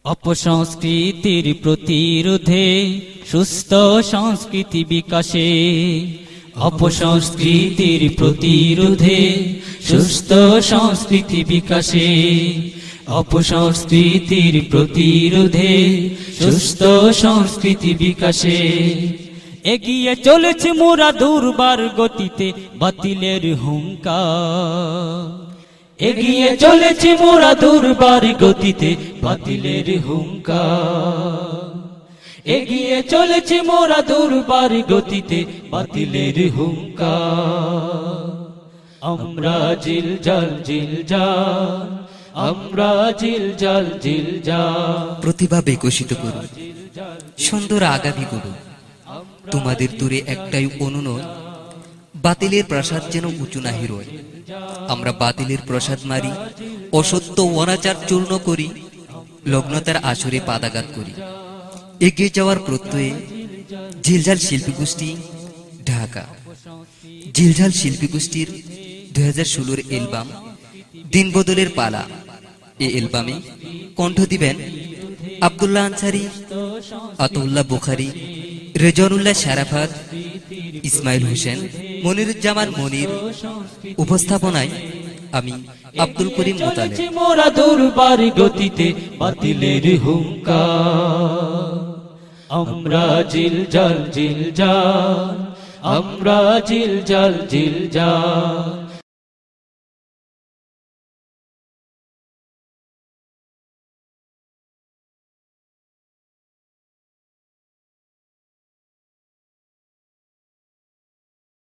অপসংস্কৃতির প্রতিরোধে সুস্থ সংস্কৃতি বিকাশে, অপসংস্কৃতির প্রতিরোধে সুস্থ সংস্কৃতি বিকাশে, অপসংস্কৃতির প্রতিরোধে সুস্থ সংস্কৃতি বিকাশে। এগিয়ে চলেছে মোরা দুর্বার গতিতে বাতিলের হুঙ্কার, এগিয়ে চলেছে মোরা দুর্বার গতিতে বাতিলের হুঙ্কার, এগিয়ে চলেছে মোরা দুর্বার গতিতে বাতিলের হুঙ্কার। আমরা জিলজাল জিলজাল, আমরা জিলজাল জিলজাল। প্রতিভা বিকশিত করুন, সুন্দর আগামী গড়ুন। তোমাদের দূরে একটাই অনুনয়, বাতিলের প্রাসাদ যেন উঁচু না হিরোয়। আমরা বাতিলের প্রসাদ মারি, অসত্য অনাচার চূর্ণ করি, লগ্নতার আসরে পাদাঘাত করি। এগিয়ে যাওয়ার প্রত্যয়ে জিলজাল শিল্পী গোষ্ঠী, ঢাকা। জিলজাল শিল্পী গোষ্ঠীর 2016 অ্যালবাম দিন বদলের পালা। এই অ্যালবামে কণ্ঠ দিবেন আব্দুল্লাহ আনসারী, আতাউল্লাহ বুখারী, রেজওয়ানুল্লাহ শারাফাত, ইসমাইল হোসেন, মনিরুজ্জামান মনির। উপস্থাপনায় আমি আব্দুল করিম মোতালেব। মোরা দুর্বার গতিতে বাতিলের হুঙ্কার, আমরা জিলজাল জিলজাল, আমরা জিলজাল জিলজাল।